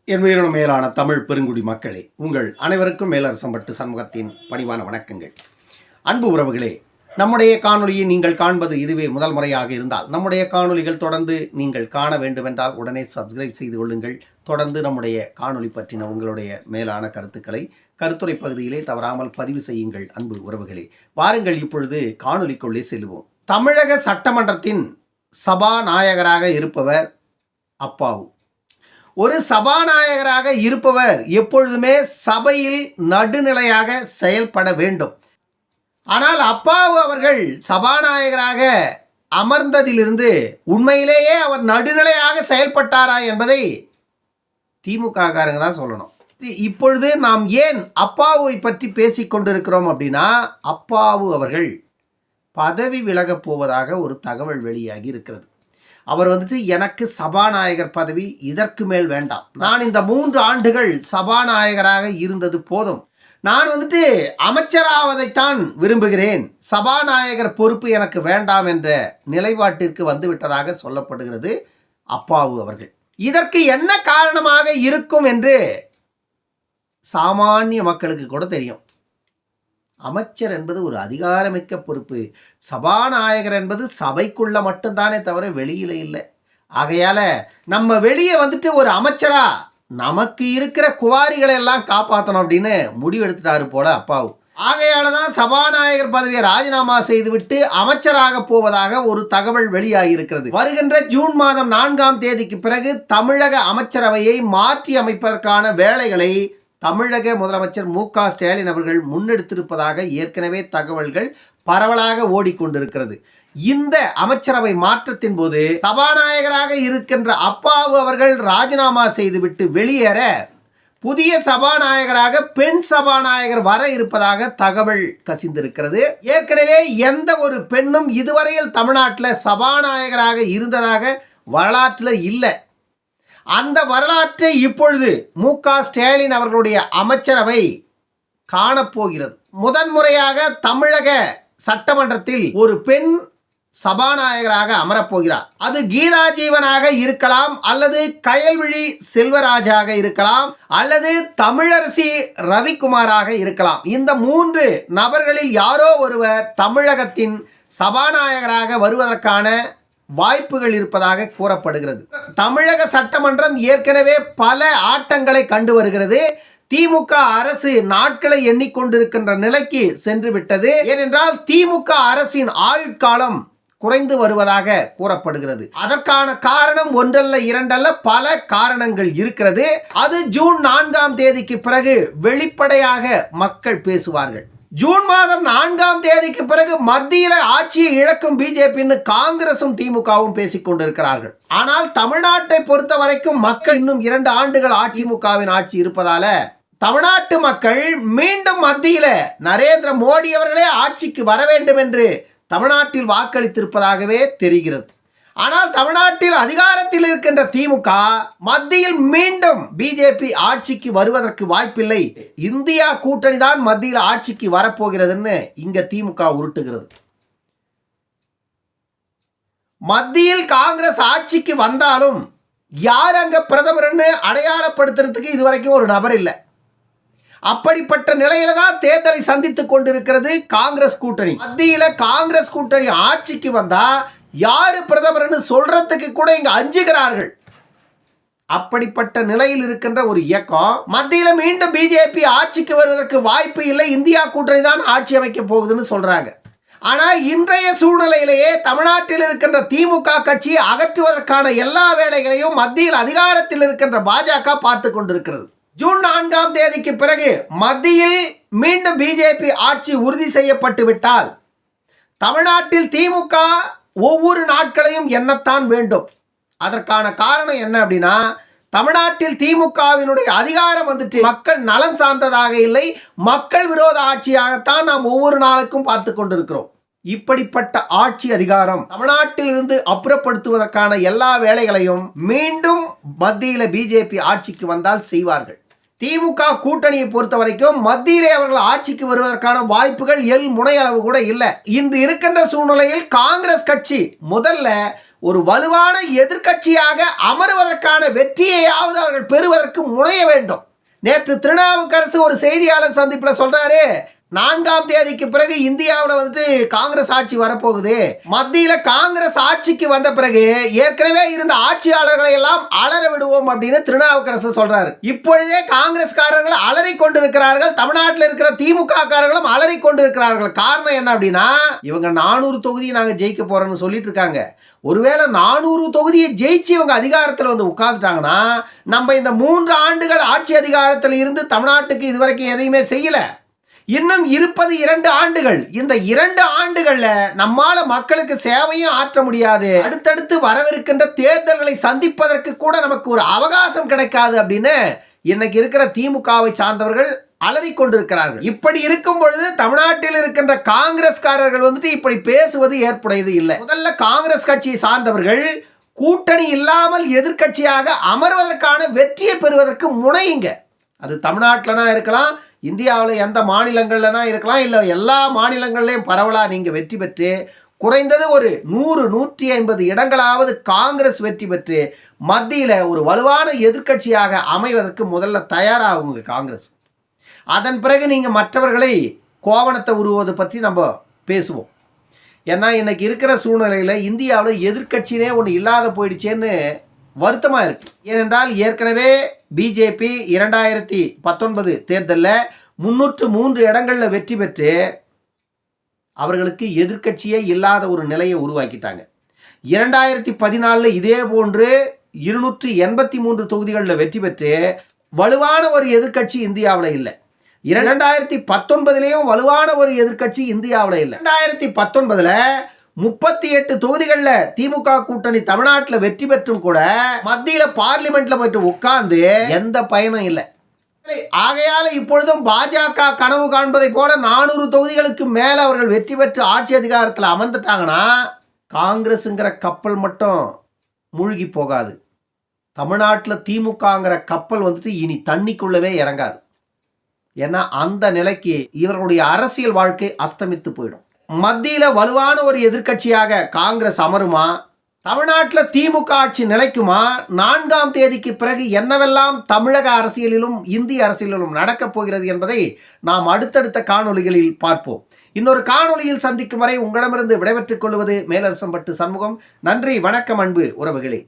என் உயிரின மேலான தமிழ் பெருங்குடி மக்களே, உங்கள் அனைவருக்கும் மேலரசம்பட்டு சண்முகத்தின் பணிவான வணக்கங்கள். அன்பு உறவுகளே, நம்முடைய காணொலியை நீங்கள் காண்பது இதுவே முதல் முறையாக இருந்தால் நம்முடைய காணொலிகள் தொடர்ந்து நீங்கள் காண வேண்டுமென்றால் உடனே சப்ஸ்கிரைப் செய்து கொள்ளுங்கள். தொடர்ந்து நம்முடைய காணொலி பற்றின உங்களுடைய மேலான கருத்துக்களை கருத்துரை பகுதியிலே தவறாமல் பதிவு செய்யுங்கள். அன்பு உறவுகளே, வாருங்கள் இப்பொழுது காணொலிக்குள்ளே செல்வோம். தமிழக சட்டமன்றத்தின் சபாநாயகராக இருப்பவர் அப்பாவு. ஒரு சபாநாயகராக இருப்பவர் எப்பொழுதுமே சபையில் நடுநிலையாக செயல்பட வேண்டும். ஆனால் அப்பாவு அவர்கள் சபாநாயகராக அமர்ந்ததிலிருந்து உண்மையிலேயே அவர் நடுநிலையாக செயல்பட்டாரா என்பதை திமுக காரங்க தான் சொல்லணும். இப்பொழுது நாம் ஏன் அப்பாவை பற்றி பேசிக் கொண்டிருக்கிறோம் அப்படின்னா, அப்பாவு அவர்கள் பதவி விலகப் போவதாக ஒரு தகவல் வெளியாகி இருக்கிறது. அவர் எனக்கு சபாநாயகர் பதவி இதற்கு மேல் வேண்டாம், நான் இந்த 3 ஆண்டுகள் சபாநாயகராக இருந்தது போதும், நான் அமைச்சராவதைத்தான் விரும்புகிறேன், சபாநாயகர் பொறுப்பு எனக்கு வேண்டாம் என்ற நிலைப்பாட்டிற்கு வந்துவிட்டதாக சொல்லப்படுகிறது அப்பாவு அவர்கள். இதற்கு என்ன காரணமாக இருக்கும் என்று சாமானிய மக்களுக்கு கூட தெரியும். அமைச்சர் என்பது ஒரு அதிகாரமிக்க பொறுப்பு, சபாநாயகர் என்பது சபைக்குள்ள மட்டும்தானே தவிர வெளியில இல்லை. ஆகையால நம்ம வெளியே ஒரு அமைச்சரா நமக்கு இருக்கிற குவாரிகளை எல்லாம் காப்பாற்றணும் அப்படின்னு முடிவெடுத்துட்டாரு போல அப்பாவு. ஆகையால தான் சபாநாயகர் பதவியை ராஜினாமா செய்துவிட்டு அமைச்சராக போவதாக ஒரு தகவல் வெளியாகி இருக்கிறது. வருகின்ற ஜூன் மாதம் 4ஆம் தேதிக்கு பிறகு தமிழக அமைச்சரவையை மாற்றி அமைப்பதற்கான வேலைகளை தமிழக முதலமைச்சர் மு.க. ஸ்டாலின் அவர்கள் முன்னெடுத்திருப்பதாக ஏற்கனவே தகவல்கள் பரவலாக ஓடிக்கொண்டிருக்கிறது. இந்த அமைச்சரவை மாற்றத்தின் போது சபாநாயகராக இருக்கின்ற அப்பாவு அவர்கள் ராஜினாமா செய்துவிட்டு வெளியேற புதிய சபாநாயகராக பெண் சபாநாயகர் வர இருப்பதாக தகவல் கசிந்திருக்கிறது. ஏற்கனவே எந்த ஒரு பெண்ணும் இதுவரையில் தமிழ்நாட்டில் சபாநாயகராக இருந்ததாக வரலாற்றில் இல்லை. அந்த வரலாற்றை இப்பொழுது மு.க. ஸ்டாலின் அவர்களுடைய அமைச்சரவை காணப்போகிறது. முதன்முறையாக தமிழக சட்டமன்றத்தில் ஒரு பெண் சபாநாயகராக அமரப்போகிறார். அது கீதா ஜீவனாக இருக்கலாம், அல்லது கயல்விழி செல்வராஜாக இருக்கலாம், அல்லது தமிழரசி ரவிக்குமாராக இருக்கலாம். இந்த 3 நபர்களில் யாரோ ஒருவர் தமிழகத்தின் சபாநாயகராக வருவதற்கான வாய்ப்புகள் இருப்பதாக கூறப்படுகிறது. தமிழக சட்டமன்றம் ஏற்கனவே பல ஆட்டங்களை கண்டு வருகிறது. திமுக அரசு நாட்களை எண்ணிக்கொண்டிருக்கின்ற நிலைக்கு சென்று விட்டது. ஏனென்றால் திமுக அரசின் ஆயுட்காலம் குறைந்து வருவதாக கூறப்படுகிறது. அதற்கான காரணம் ஒன்றல்ல இரண்டல்ல, பல காரணங்கள் இருக்கிறது. அது ஜூன் 4ஆம் தேதிக்கு பிறகு வெளிப்படையாக மக்கள் பேசுவார்கள். ஜூன் மாதம் 4ஆம் தேதிக்கு பிறகு மத்தியில் ஆட்சியை இழக்கும் பிஜேபின்னு காங்கிரசும் திமுகவும் பேசிக் கொண்டிருக்கிறார்கள். ஆனால் தமிழ்நாட்டை பொறுத்த வரைக்கும் மக்கள் இன்னும் 2 ஆண்டுகள் அதிமுகவின் ஆட்சி இருப்பதால தமிழ்நாட்டு மக்கள் மீண்டும் மத்தியில நரேந்திர மோடி அவர்களே ஆட்சிக்கு வர வேண்டும் என்று தமிழ்நாட்டில் வாக்களித்திருப்பதாகவே தெரிகிறது. ஆனால் தமிழ்நாட்டில் அதிகாரத்தில் இருக்கின்ற திமுக மத்தியில் மீண்டும் பிஜேபி ஆட்சிக்கு வருவதற்கு வாய்ப்பில்லை, இந்தியா கூட்டணி தான் மத்தியில் ஆட்சிக்கு வரப்போகிறதுன்னு இங்க திமுக உருட்டுகிறது. மத்தியில் காங்கிரஸ் ஆட்சிக்கு வந்தாலும் யார் அங்க பிரதமர்னு அடையாளப்படுத்துறதுக்கு இதுவரைக்கும் ஒரு நபர் இல்லை. அப்படிப்பட்ட நிலையில தான் தேர்தலை சந்தித்துக் கொண்டிருக்கிறது காங்கிரஸ் கூட்டணி. மத்தியில காங்கிரஸ் கூட்டணி ஆட்சிக்கு வந்தா யாரு பிரதமர்னு சொல்றதுக்கு கூட இங்க அஞ்சுகிறார்கள். அப்படிப்பட்ட நிலையில் இருக்கின்ற ஒரு இயக்கம் மத்தியில மீண்டும் பிஜேபி ஆட்சிக்கு வருவதற்கு வாய்ப்பு இல்லை, இந்தியா கூட்டணி தான் ஆட்சி அமைக்க போகுதுன்னு சொல்றாங்க. ஆனா இன்றைய சூழ்நிலையிலேயே தமிழ்நாட்டில் இருக்கின்ற திமுக கட்சியை அகற்றுவதற்கான எல்லா வேலைகளையும் மத்தியில் அதிகாரத்தில் இருக்கின்ற பாஜக பார்த்து கொண்டிருக்கிறது. ஜூன் 4ஆம் தேதிக்கு பிறகு மத்தியில் மீண்டும் பிஜேபி ஆட்சி உறுதி செய்யப்பட்டு விட்டால் தமிழ்நாட்டில் திமுக ஒவ்வொரு நாட்களையும் எண்ணத்தான் வேண்டும். அதற்கான காரணம் என்ன அப்படின்னா, தமிழ்நாட்டில் திமுகவினுடைய அதிகாரம் மக்கள் நலன் சார்ந்ததாக இல்லை, மக்கள் விரோத ஆட்சியாகத்தான் நாம் ஒவ்வொரு நாளுக்கும் பார்த்து கொண்டிருக்கிறோம். இப்படிப்பட்ட ஆட்சி அதிகாரம் தமிழ்நாட்டில் இருந்து அப்புறப்படுத்துவதற்கான எல்லா வேலைகளையும் மீண்டும் மத்தியில் பிஜேபி ஆட்சிக்கு வந்தால் செய்வார்கள். திமுக கூட்டணியை பொறுத்த வரைக்கும் மத்தியிலே அவர்கள் ஆட்சிக்கு வருவதற்கான வாய்ப்புகள் முனை அளவு கூட இல்லை. இன்று இருக்கின்ற சூழ்நிலையில் காங்கிரஸ் கட்சி முதல்ல ஒரு வலுவான எதிர்க்கட்சியாக அமருவதற்கான வெற்றியையாவது அவர்கள் பெறுவதற்கு முனைய வேண்டும். நேற்று திருநாவுக்கரசு ஒரு செய்தியாளர் சந்திப்பில் சொல்றாரு, 4ஆம் தேதிக்கு பிறகு இந்தியாவில் வந்துட்டு காங்கிரஸ் ஆட்சி வரப்போகுது. மத்தியில் காங்கிரஸ் ஆட்சிக்கு வந்த பிறகு ஏற்கனவே இருந்த ஆட்சியாளர்களை எல்லாம் அலற விடுவோம் அப்படின்னு திருநாவுக்கரசு சொல்றாரு. இப்பொழுதே காங்கிரஸ்காரர்கள் அலறி கொண்டிருக்கிறார்கள், தமிழ்நாட்டில் இருக்கிற திமுக காரர்களும் அலறி கொண்டிருக்கிறார்கள். காரணம் என்ன அப்படின்னா, இவங்க 400 தொகுதியை நாங்கள் ஜெயிக்க போறோம்னு சொல்லிட்டு இருக்காங்க. ஒருவேளை 400 தொகுதியை ஜெயிச்சு இவங்க அதிகாரத்தில் வந்து உட்கார்ந்துட்டாங்கன்னா, நம்ம இந்த 3 ஆண்டுகள் ஆட்சி அதிகாரத்தில் இருந்து தமிழ்நாட்டுக்கு இதுவரைக்கும் எதையுமே செய்யல. இன்னும் இருப்பது 2 ஆண்டுகள். இந்த 2 ஆண்டுகள்ல நம்மால மக்களுக்கு சேவையும் ஆற்ற முடியாது. அடுத்தடுத்து வரவிருக்கின்ற தேர்தல்களை சந்திப்பதற்கு கூட நமக்கு ஒரு அவகாசம் கிடைக்காது அப்படின்னு இன்னைக்கு இருக்கிற திமுகவை சார்ந்தவர்கள் அலறி கொண்டிருக்கிறார்கள். இப்படி இருக்கும் பொழுது தமிழ்நாட்டில் இருக்கின்ற காங்கிரஸ்காரர்கள் வந்துட்டு இப்படி பேசுவது ஏற்புடையது இல்லை. முதல்ல காங்கிரஸ் கட்சியை சார்ந்தவர்கள் கூட்டணி இல்லாமல் எதிர்க்கட்சியாக அமர்வதற்கான வெற்றியை பெறுவதற்கு முனையுங்க. அது தமிழ்நாட்டிலனா இருக்கலாம், இந்தியாவில் எந்த மாநிலங்கள்லனா இருக்கலாம், இல்லை எல்லா மாநிலங்கள்லையும் பரவலாக நீங்கள் வெற்றி பெற்று குறைந்தது ஒரு 100-150 இடங்களாவது காங்கிரஸ் வெற்றி பெற்று மத்தியில் ஒரு வலுவான எதிர்க்கட்சியாக அமைவதற்கு முதல்ல தயாராகுங்க காங்கிரஸ். அதன் பிறகு நீங்கள் மற்றவர்களை கோவணத்தை உருவது பற்றி நம்ம பேசுவோம். ஏன்னா இன்னைக்கு இருக்கிற சூழ்நிலையில் இந்தியாவில் எதிர்க்கட்சினே ஒன்று இல்லாத போயிடுச்சேன்னு வருத்தமாக இருக்கு. ஏனென்றால் ஏற்கனவே பிஜேபி 2019 தேர்தலில் 303 இடங்களில் வெற்றி பெற்று அவர்களுக்கு எதிர்க்கட்சியே இல்லாத ஒரு நிலையை உருவாக்கிட்டாங்க. 2014 இதே போன்று 283 தொகுதிகளில் வெற்றி பெற்று வலுவான ஒரு எதிர்க்கட்சி இந்தியாவில் இல்லை. 2019 வலுவான ஒரு எதிர்க்கட்சி இந்தியாவில் இல்லை. 2019 38 தொகுதிகளில் திமுக கூட்டணி தமிழ்நாட்டில் வெற்றி பெற்றும் கூட மத்தியில் பார்லிமெண்ட்ல போயிட்டு உட்கார்ந்து எந்த பயனும் இல்லை. ஆகையால இப்பொழுதும் பாஜக கனவு காண்பதை போல 400 தொகுதிகளுக்கு மேல அவர்கள் வெற்றி பெற்று ஆட்சி அதிகாரத்தில் அமர்ந்துட்டாங்கன்னா காங்கிரஸுங்கிற கப்பல் மட்டும் மூழ்கி போகாது. தமிழ்நாட்டில் திமுகங்கிற கப்பல் வந்துட்டு இனி தண்ணிக்குள்ளவே இறங்காது. ஏன்னா அந்த நிலைக்கு இவர்களுடைய அரசியல் வாழ்க்கை அஸ்தமித்து போயிடும். மத்தியில் வலுவான ஒரு எதிர்க்கட்சியாக காங்கிரஸ் அமருமா, தமிழ்நாட்டில் திமுக ஆட்சி நிலைக்குமா, 4ஆம் தேதிக்கு பிறகு என்னவெல்லாம் தமிழக அரசியலிலும் இந்திய அரசியலிலும் நடக்கப் போகிறது என்பதை நாம் அடுத்தடுத்த காணொளிகளில் பார்ப்போம். இன்னொரு காணொளியில் சந்திக்கும் வரை உங்களிடமிருந்து விடைபெற்றுக் கொள்வது மேலரசம்பட்டு சண்முகம். நன்றி, வணக்கம் அன்பு உறவுகளே.